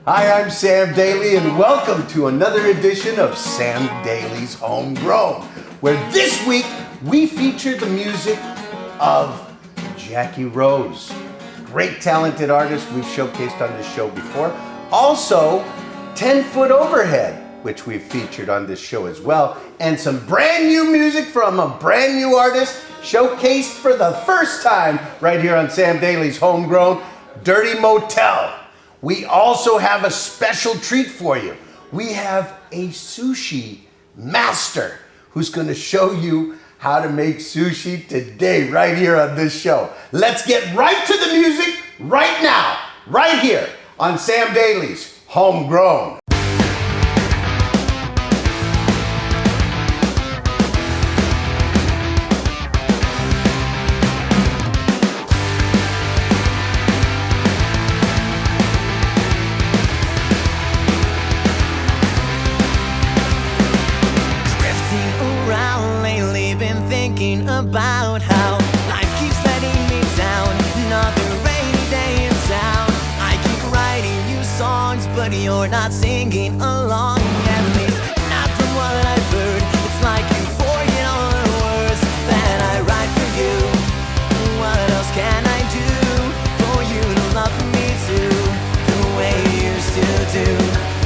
Hi, I'm Sam Daly, and welcome to another edition of Sam Daly's Homegrown, where this week we feature the music of Jackie Rose. Great talented artist we've showcased on this show before. Also, 10-Foot Overhead, which we've featured on this show as well, and some brand new music from a brand new artist showcased for the first time right here on Sam Daly's Homegrown, Dirty Motel. We also have a special treat for you. We have a Sushi Master who's going to show you how to make sushi today right here on this show. Let's get right to the music right now, right here on Sam Daly's Homegrown. About how life keeps letting me down. Another rainy day in town. I keep writing you songs, but you're not singing along. At least not from what I've heard. It's like you forget all the words that I write for you. What else can I do for you to love me too, the way you used to do?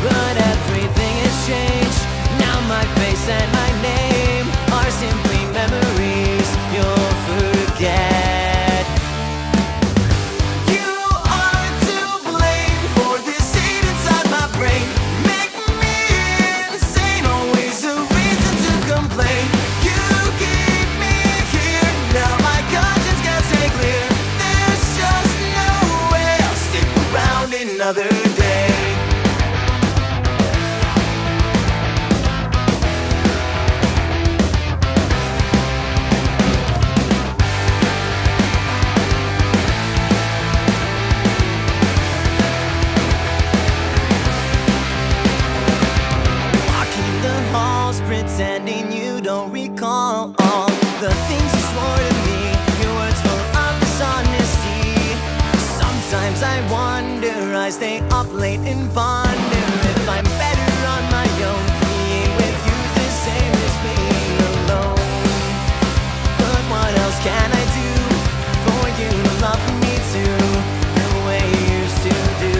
But everything has changed. Now my face and my name are simply memories you'll forget. You are to blame for this seed inside my brain. Make me insane, always a reason to complain. You keep me here, now my conscience can't stay clear. There's just no way I'll stick around another day. Pretending you don't recall all the things you swore to me, your words full of dishonesty. Sometimes I wonder, I stay up late and ponder if I'm better on my own. Being with you's the same as being alone. But what else can I do for you to love me too, the way you used to do?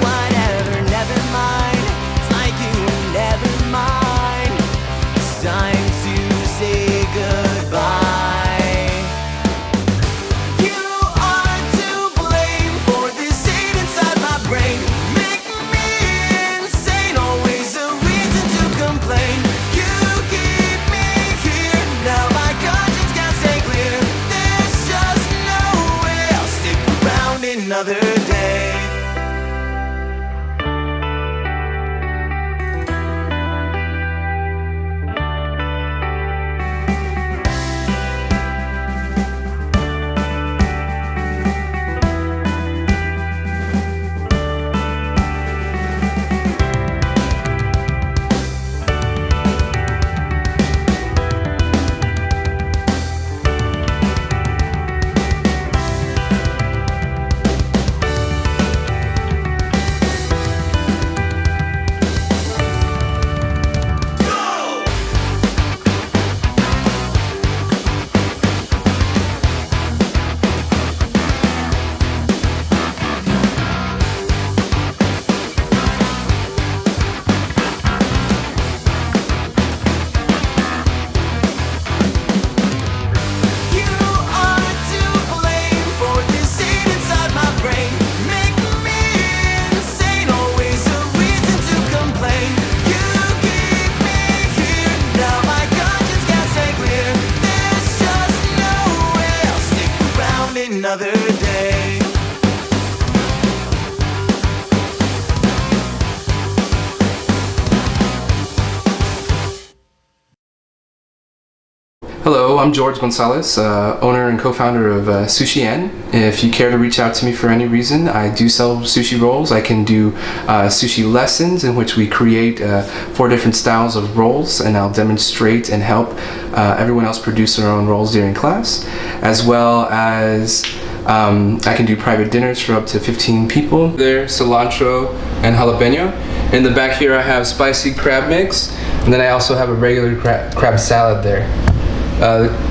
Whatever, never mind. It's like you were never mind. Time to say goodbye. You are to blame for this seed inside my brain. Make me insane, always a reason to complain. You keep me here, now my conscience can't stay clear. There's just no way I'll stick around another day. Another day. Hello, I'm George Gonzalez, owner and co-founder of Sushi N. If you care to reach out to me for any reason, I do sell sushi rolls. I can do sushi lessons in which we create 4 different styles of rolls, and I'll demonstrate and help everyone else produce their own rolls during class, as well as I can do private dinners for up to 15 people. There, cilantro and jalapeno. In the back here I have spicy crab mix, and then I also have a regular crab salad there.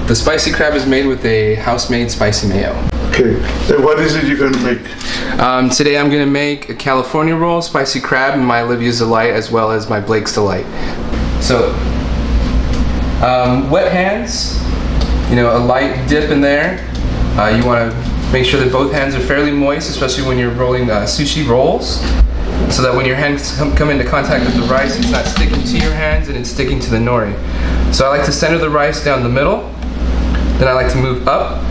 The spicy crab is made with a house-made spicy mayo. Okay, so what is it you're going to make? Today I'm going to make a California roll, spicy crab, and my Olivia's Delight, as well as my Blake's Delight. So, wet hands, you know, a light dip in there. You want to make sure that both hands are fairly moist, especially when you're rolling sushi rolls, so that when your hands come into contact with the rice, it's not sticking to your hands and it's sticking to the nori. So I like to center the rice down the middle, then I like to move up.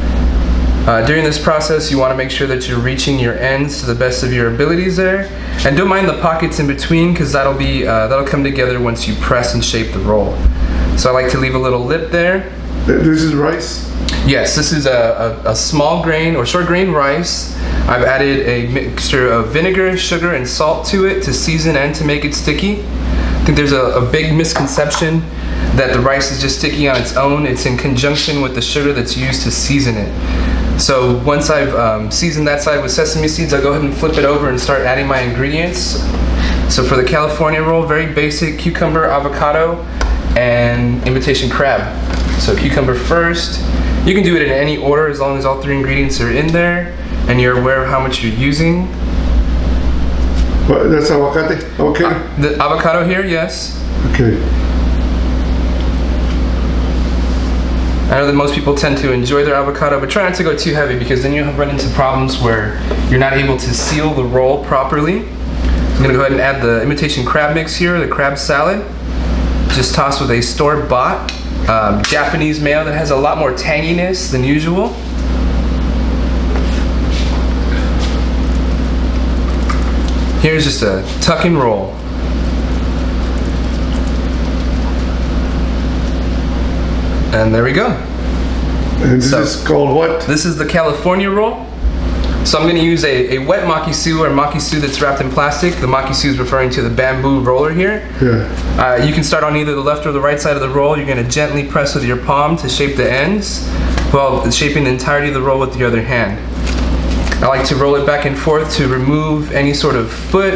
During this process, you want to make sure that you're reaching your ends to the best of your abilities there, and don't mind the pockets in between, because that'll come together once you press and shape the roll. So I like to leave a little lip there. This is rice? Yes, this is a small grain or short grain rice. I've added a mixture of vinegar, sugar, and salt to it to season and to make it sticky. I think there's a big misconception that the rice is just sticky on its own. It's in conjunction with the sugar that's used to season it. So once I've seasoned that side with sesame seeds, I'll go ahead and flip it over and start adding my ingredients. So for the California roll, very basic: cucumber, avocado, and imitation crab. So cucumber first. You can do it in any order as long as all three ingredients are in there and you're aware of how much you're using. What, that's avocado? Okay. The avocado here, yes. Okay. I know that most people tend to enjoy their avocado, but try not to go too heavy, because then you'll run into problems where you're not able to seal the roll properly. I'm gonna go ahead and add the imitation crab mix here, the crab salad. Just tossed with a store-bought Japanese mayo that has a lot more tanginess than usual. Here's just a tuck and roll. And there we go. And this is called what? This is the California roll. So I'm going to use a wet makisu, or makisu that's wrapped in plastic. The makisu is referring to the bamboo roller here. Yeah. You can start on either the left or the right side of the roll. You're going to gently press with your palm to shape the ends, while shaping the entirety of the roll with the other hand. I like to roll it back and forth to remove any sort of foot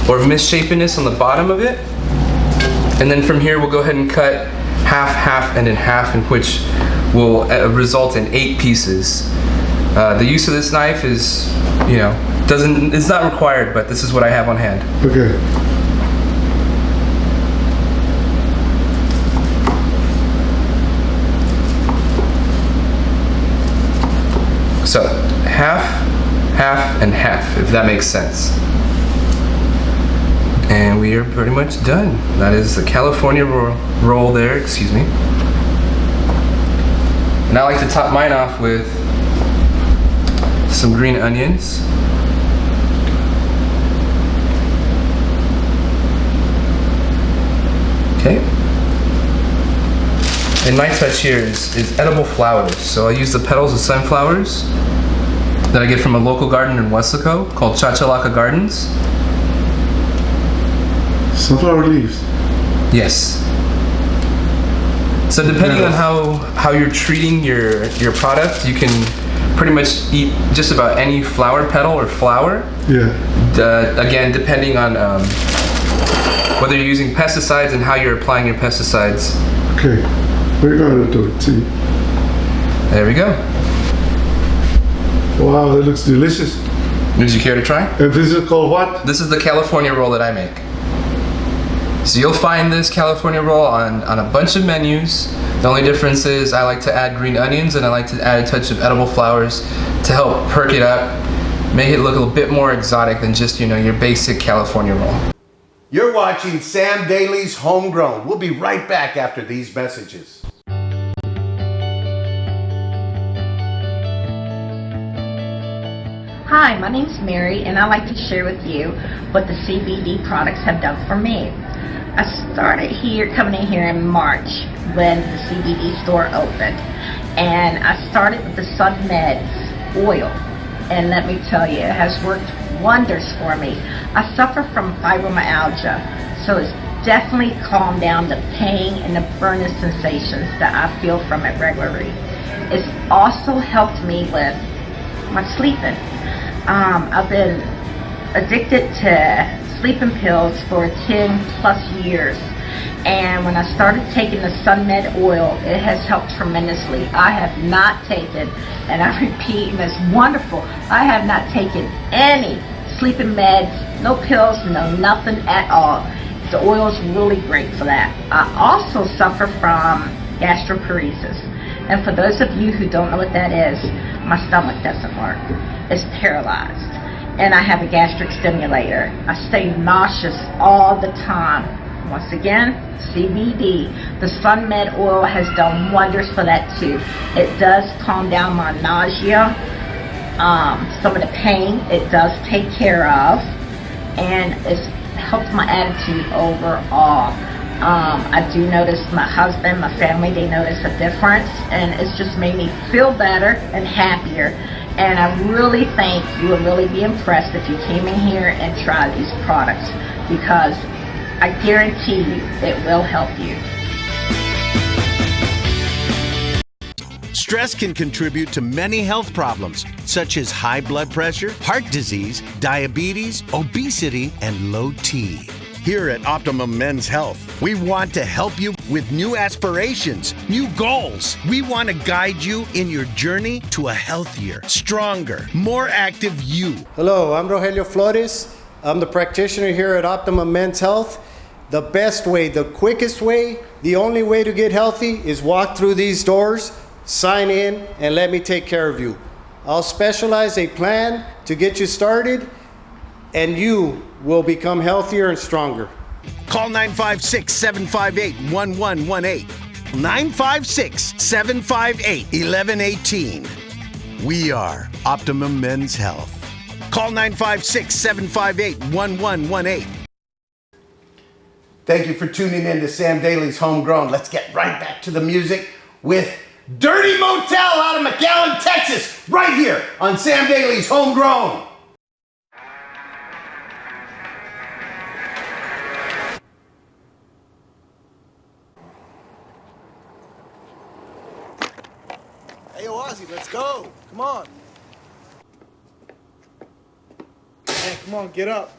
or misshapenness on the bottom of it. And then from here we'll go ahead and cut half, half, and in half, in which will result in 8 pieces. The use of this knife is, you know, it's not required, but this is what I have on hand. Okay. So, half, half, and half, if that makes sense. And we are pretty much done. That is the California roll there, excuse me. And I like to top mine off with some green onions. Okay. And my touch here is edible flowers. So I use the petals of sunflowers that I get from a local garden in Weslaco called Chachalaka Gardens. Sunflower leaves? Yes. So depending on how you're treating your product, you can pretty much eat just about any flower petal or flower. Yeah. Again, depending on whether you're using pesticides and how you're applying your pesticides. Okay, we're going to do it, see. There we go. Wow, that looks delicious. Would you care to try? And this is called what? This is the California roll that I make. So you'll find this California roll on a bunch of menus. The only difference is I like to add green onions and I like to add a touch of edible flowers to help perk it up, make it look a little bit more exotic than just, you know, your basic California roll. You're watching Sam Daly's Homegrown. We'll be right back after these messages. Hi, my name's Mary, and I'd like to share with you what the CBD products have done for me. I started coming in here in March when the CBD store opened, and I started with the Sun Meds oil, and let me tell you, it has worked wonders for me. I suffer from fibromyalgia, so it's definitely calmed down the pain and the burning sensations that I feel from it regularly. It's also helped me with my sleeping. I've been addicted to sleeping pills for 10 plus years. And when I started taking the Sun Med oil, it has helped tremendously. I have not taken, and I repeat, and it's wonderful, I have not taken any sleeping meds, no pills, no nothing at all. The oil is really great for that. I also suffer from gastroparesis. And for those of you who don't know what that is, my stomach doesn't work. It's paralyzed. And I have a gastric stimulator. I stay nauseous all the time. Once again, CBD. The Sun Med oil has done wonders for that too. It does calm down my nausea, some of the pain it does take care of, and it's helped my attitude overall. I do notice my husband, my family, they notice a difference, and it's just made me feel better and happier. And I really think you will really be impressed if you came in here and tried these products, because I guarantee you it will help you. Stress can contribute to many health problems, such as high blood pressure, heart disease, diabetes, obesity, and low T. Here at Optimum Men's Health, we want to help you with new aspirations, new goals. We want to guide you in your journey to a healthier, stronger, more active you. Hello, I'm Rogelio Flores. I'm the practitioner here at Optimum Men's Health. The best way, the quickest way, the only way to get healthy is walk through these doors, sign in, and let me take care of you. I'll specialize a plan to get you started, and you will become healthier and stronger. Call 956-758-1118. 956-758-1118. We are Optimum Men's Health. Call 956-758-1118. Thank you for tuning in to Sam Daly's Homegrown. Let's get right back to the music with Dirty Motel out of McAllen, Texas, right here on Sam Daly's Homegrown. Hey, Ozzy, let's go. Come on. Man, come on, get up.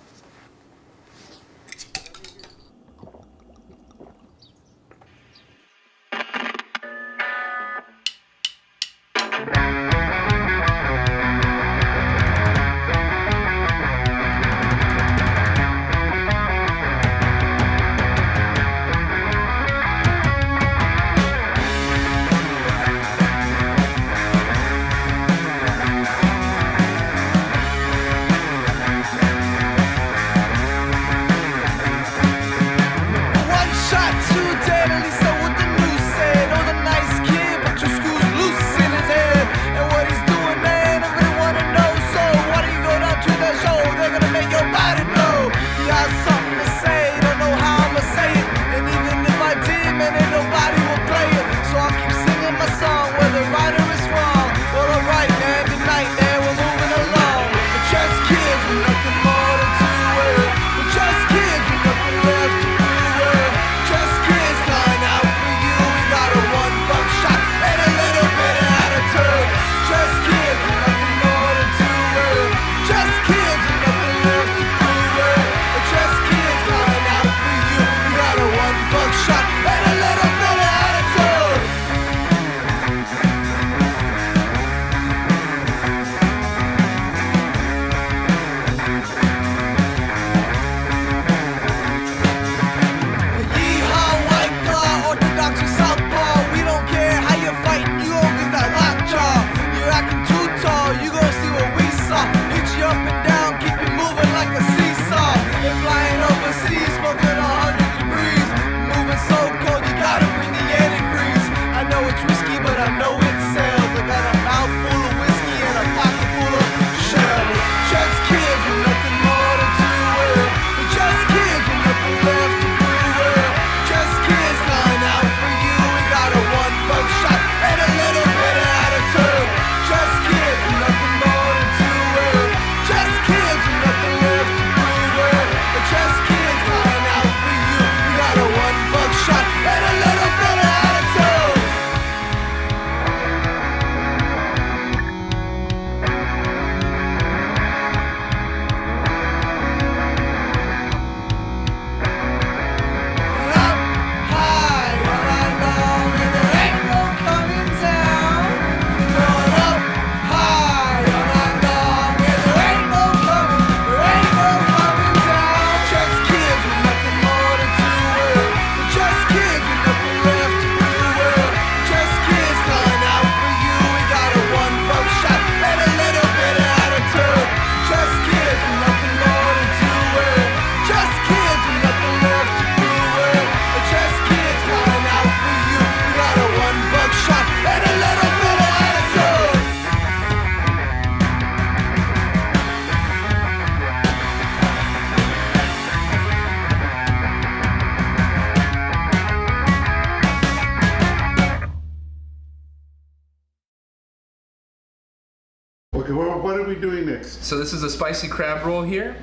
Okay, what are we doing next? So this is a spicy crab roll here.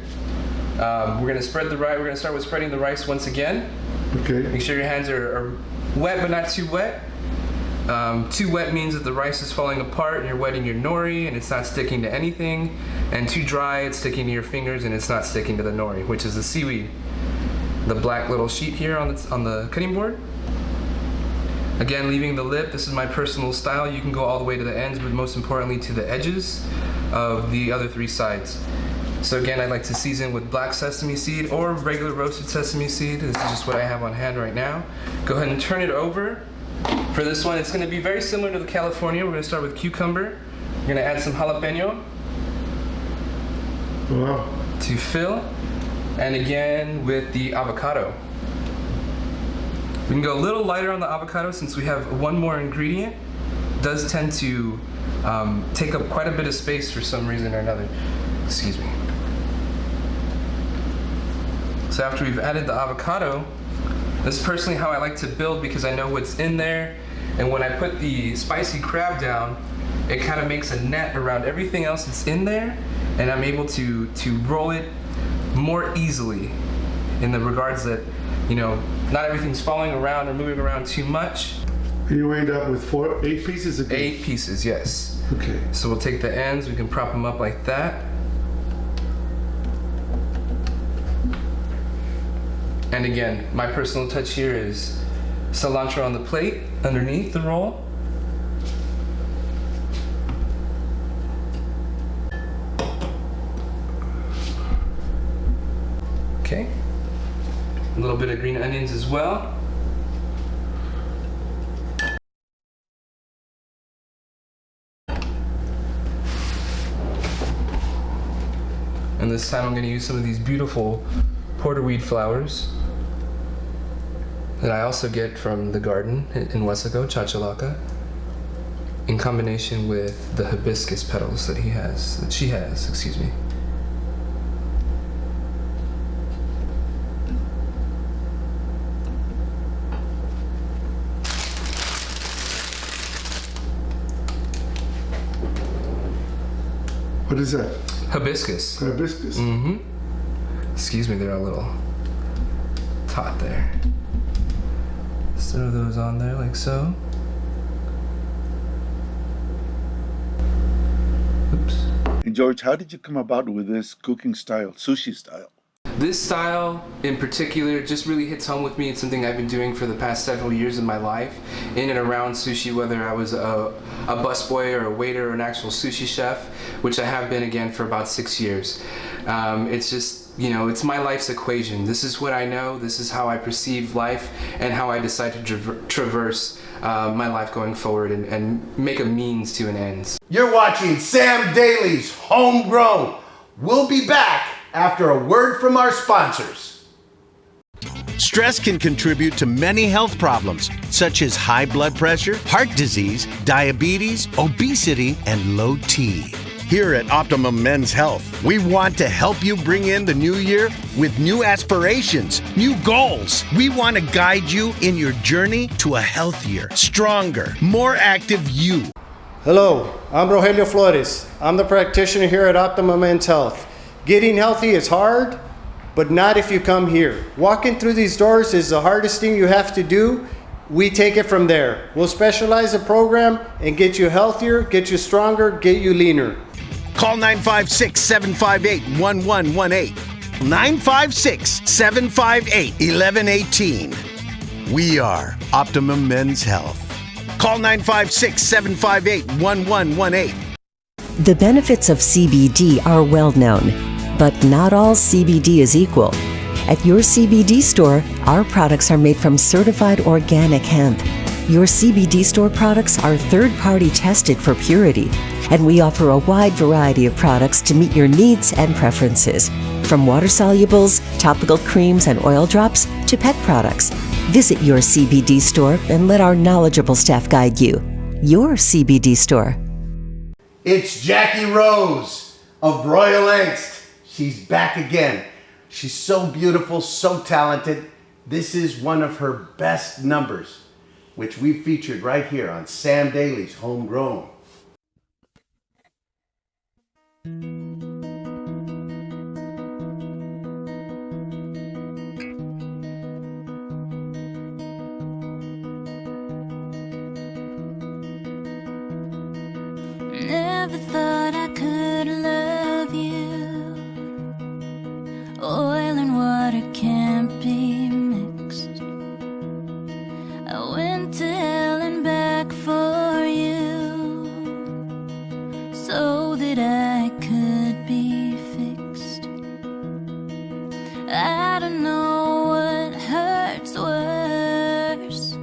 We're gonna spread the rice. We're gonna start with spreading the rice once again. Okay. Make sure your hands are wet but not too wet. Too wet means that the rice is falling apart and you're wetting your nori and it's not sticking to anything. And too dry, it's sticking to your fingers and it's not sticking to the nori, which is the seaweed. The black little sheet here on the cutting board. Again, leaving the lip. This is my personal style. You can go all the way to the ends, but most importantly to the edges of the other 3 sides. So again, I like to season with black sesame seed or regular roasted sesame seed. This is just what I have on hand right now. Go ahead and turn it over. For this one, it's going to be very similar to the California. We're going to start with cucumber. We're going to add some jalapeno Wow. to fill. And again with the avocado. We can go a little lighter on the avocado since we have one more ingredient. It does tend to take up quite a bit of space for some reason or another. Excuse me. So after we've added the avocado, this is personally how I like to build because I know what's in there. And when I put the spicy crab down, it kind of makes a net around everything else that's in there. And I'm able to roll it more easily in the regards that, you know, not everything's falling around or moving around too much. You end up with 8 pieces again? 8 pieces, yes. Okay. So we'll take the ends, we can prop them up like that. And again, my personal touch here is cilantro on the plate underneath the roll. Okay. A little bit of green onions as well. And this time I'm going to use some of these beautiful porterweed flowers that I also get from the garden in Wesco, Chachalaca, in combination with the hibiscus petals that she has, excuse me. What is that? Hibiscus. Hibiscus? Mm-hmm. Excuse me, they're a little taut there. Just throw those on there like so. Oops. And George, how did you come about with this cooking style, sushi style? This style in particular just really hits home with me. It's something I've been doing for the past several years in my life, in and around sushi, whether I was a busboy or a waiter or an actual sushi chef, which I have been again for about 6 years. It's just, you know, it's my life's equation. This is what I know, this is how I perceive life, and how I decide to traverse my life going forward and make a means to an end. You're watching Sam Daly's Homegrown. We'll be back after a word from our sponsors. Stress can contribute to many health problems, such as high blood pressure, heart disease, diabetes, obesity, and low T. Here at Optimum Men's Health, we want to help you bring in the new year with new aspirations, new goals. We want to guide you in your journey to a healthier, stronger, more active you. Hello, I'm Rogelio Flores. I'm the practitioner here at Optimum Men's Health. Getting healthy is hard, but not if you come here. Walking through these doors is the hardest thing you have to do. We take it from there. We'll specialize the program and get you healthier, get you stronger, get you leaner. Call 956-758-1118. 956-758-1118. We are Optimum Men's Health. Call 956-758-1118. The benefits of CBD are well known, but not all CBD is equal. At your CBD store, our products are made from certified organic hemp. Your CBD store products are third-party tested for purity, and we offer a wide variety of products to meet your needs and preferences, from water solubles, topical creams and oil drops, to pet products. Visit your CBD store and let our knowledgeable staff guide you. Your CBD store. It's Jackie Rose of Royal Angst. She's back again. She's so beautiful, so talented. This is one of her best numbers, which we featured right here on Sam Daly's Homegrown. never thought I could love you. Oil and water can't be mixed. I went to hell and back for you, so that I could be fixed. I don't know what hurts worse,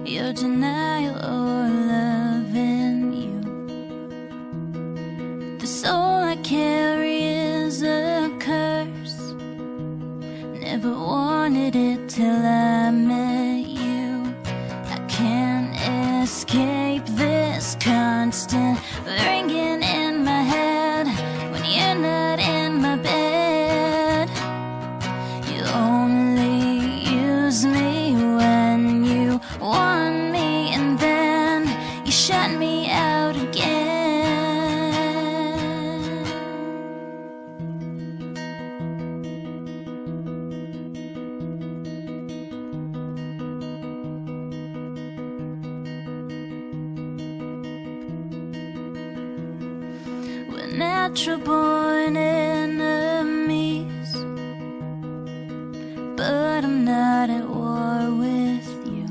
your denial or loving you. The soul I carry is a curse. Never wanted it till I met you. I can't escape this constant ringing in my head when you're not in my bed. You only use me when you want me, and then you shut me out again. We're natural born enemies, but I'm not at war with you,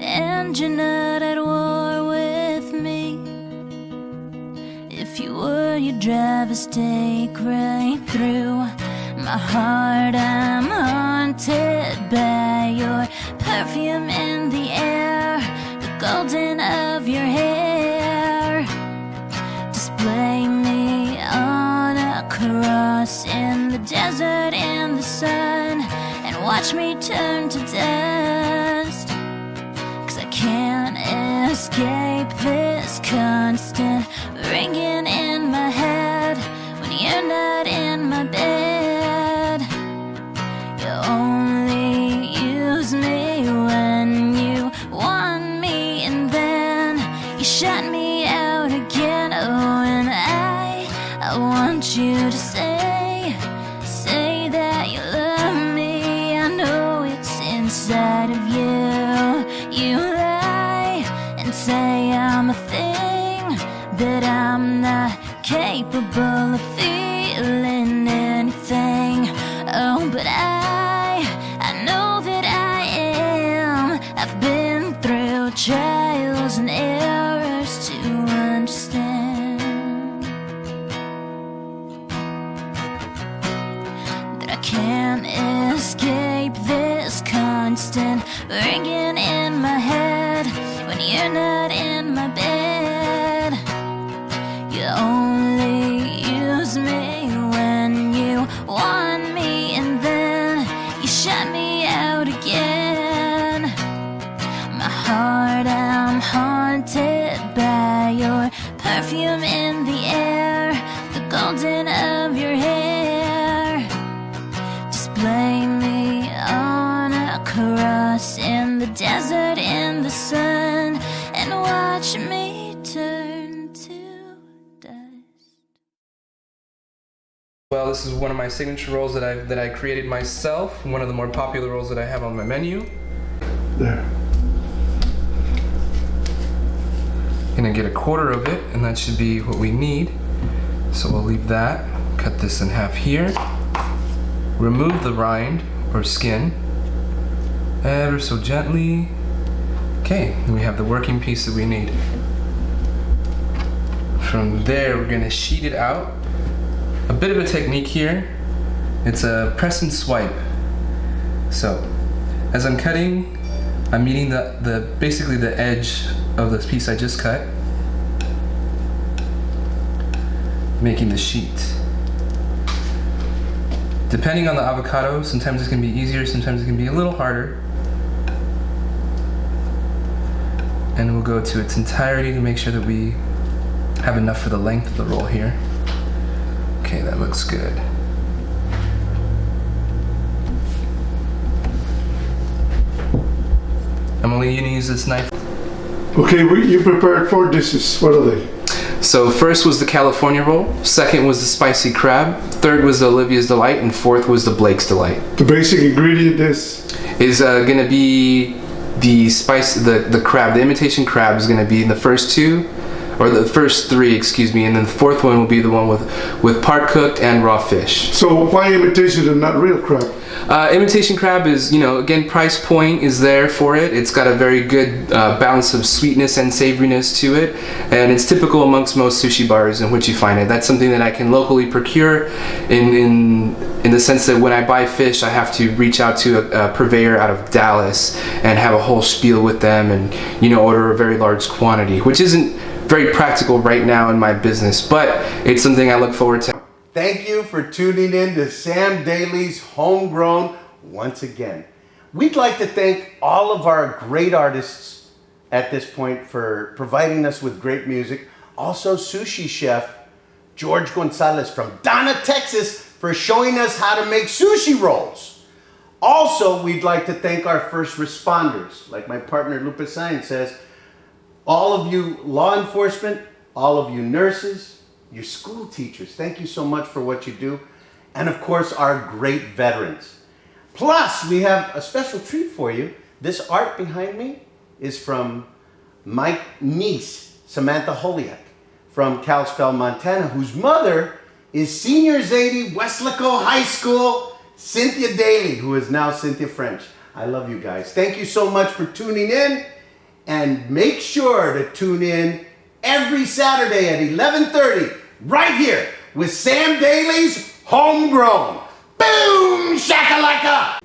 and you're not at war with me. If you were, you'd drive a stake right through my heart. I'm haunted by your perfume in the air, the golden of your hair. Display me on a cross in the desert in the sun, and watch me turn to dust. 'Cause I can't escape this constant ringing in my head when you're not in my bed. You only use me when you want me, and then you shut me out again. Oh, and I want you to say that you love me. I know it's inside of you. You lie and say I'm a thing, but I'm not capable of feeling anything. Oh, but I know that I am. I've been through trials and errors to understand that I can't escape this constant ringing in my head when you're not in my bed. You only use me when you want me, and then you shut me out again. My heart, I'm haunted by your perfume in the air, the golden of your hair. Display me on a cross in the desert in the sun, and watch me turn to dust. Well, this is one of my signature rolls that I created myself, one of the more popular rolls that I have on my menu. There. Gonna get a quarter of it, and that should be what we need. So we'll leave that, cut this in half here, remove the rind or skin ever so gently. Okay, and we have the working piece that we need. From there, we're gonna sheet it out. A bit of a technique here, it's a press and swipe. So, as I'm cutting, I'm meeting basically the edge of this piece I just cut, making the sheet. Depending on the avocado, sometimes it can be easier, sometimes it can be a little harder. And we'll go to its entirety to make sure that we have enough for the length of the roll here. Okay, that looks good. I'm only gonna use this knife. Okay, you prepared 4 dishes. What are they? So first was the California roll, second was the spicy crab, third was the Olivia's Delight, and fourth was the Blake's Delight. The basic ingredient is gonna be the crab. The imitation crab is gonna be in the first two. or the first 3, excuse me, and then the 4th one will be the one with part cooked and raw fish. So why imitation and not real crab? Imitation crab is, again, price point is there for it. It's got a very good balance of sweetness and savoriness to it, and it's typical amongst most sushi bars in which you find it. That's something that I can locally procure in the sense that when I buy fish, I have to reach out to a purveyor out of Dallas and have a whole spiel with them and, order a very large quantity, which isn't very practical right now in my business, but it's something I look forward to. Thank you for tuning in to Sam Daly's Homegrown once again. We'd like to thank all of our great artists at this point for providing us with great music. Also, sushi chef George Gonzalez from Donna, Texas, for showing us how to make sushi rolls. Also, we'd like to thank our first responders. Like my partner Lupe Sain says, all of you law enforcement, all of you nurses, your school teachers, thank you so much for what you do. And of course, our great veterans. Plus, we have a special treat for you. This art behind me is from my niece, Samantha Holiak, from Kalispell, Montana, whose mother is Senior Zadie Westlaco High School, Cynthia Daly, who is now Cynthia French. I love you guys. Thank you so much for tuning in, and make sure to tune in every Saturday at 11:30 right here with Sam Daly's Homegrown. Boom shakalaka!